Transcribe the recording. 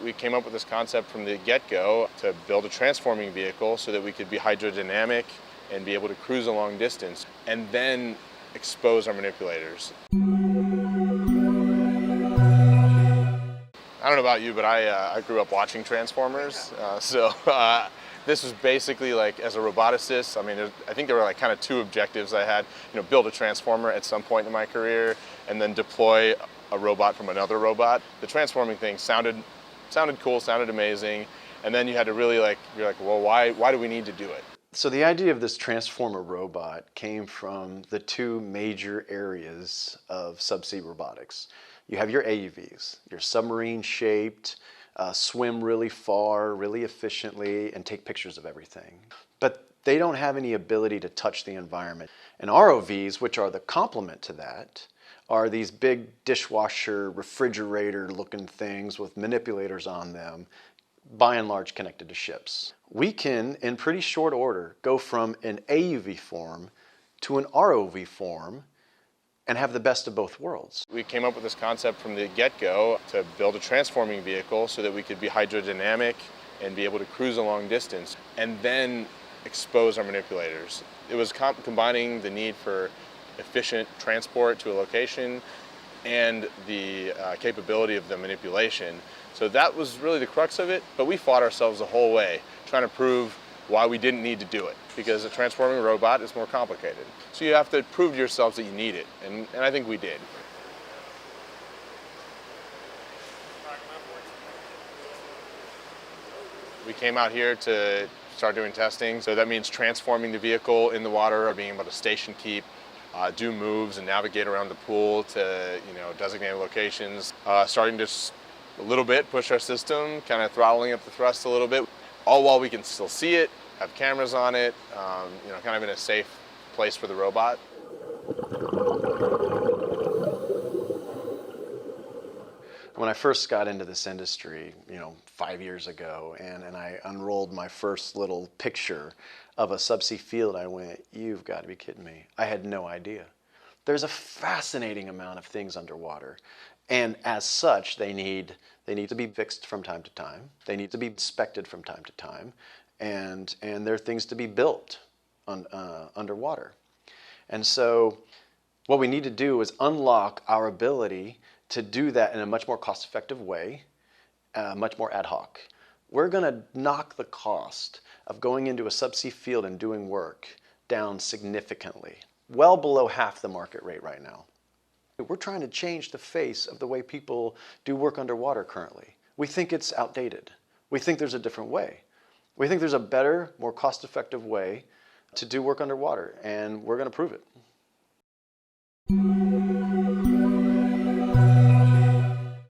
We came up with this concept from the get-go to build a transforming vehicle so that we could be hydrodynamic and be able to cruise a long distance and then expose our manipulators. I don't know about you, but I grew up watching Transformers, this was basically like, as a roboticist, I mean, I think there were like kind of two objectives I had. Build a transformer at some point in my career, and then deploy a robot from another robot. The transforming thing sounded cool, sounded amazing, and then you had to really you're like, well, why do we need to do it? So the idea of this transformer robot came from the two major areas of subsea robotics. You have your AUVs, your submarine shaped, swim really far, really efficiently, and take pictures of everything. But they don't have any ability to touch the environment. And ROVs, which are the complement to that, are these big dishwasher, refrigerator looking things with manipulators on them, by and large connected to ships. We can, in pretty short order, go from an AUV form to an ROV form and have the best of both worlds. We came up with this concept from the get-go to build a transforming vehicle so that we could be hydrodynamic and be able to cruise a long distance and then expose our manipulators. It was combining the need for efficient transport to a location and the capability of the manipulation. So that was really the crux of it, but we fought ourselves the whole way, trying to prove why we didn't need to do it, because a transforming robot is more complicated. So you have to prove to yourselves that you need it, and I think we did. We came out here to start doing testing, so that means transforming the vehicle in the water, or being able to station keep, do moves and navigate around the pool to designated locations, starting to a little bit push our system, kind of throttling up the thrust a little bit, all while we can still see it, have cameras on it, kind of in a safe place for the robot. When I first got into this industry, 5 years ago, and I unrolled my first little picture of a subsea field, I went, you've got to be kidding me. I had no idea. There's a fascinating amount of things underwater. And as such, they need to be fixed from time to time. They need to be inspected from time to time. And there are things to be built underwater. And so what we need to do is unlock our ability to do that in a much more cost-effective way, much more ad hoc. We're going to knock the cost of going into a subsea field and doing work down significantly, well below half the market rate right now. We're trying to change the face of the way people do work underwater currently. We think it's outdated. We think there's a different way. We think there's a better, more cost-effective way to do work underwater, and we're going to prove it.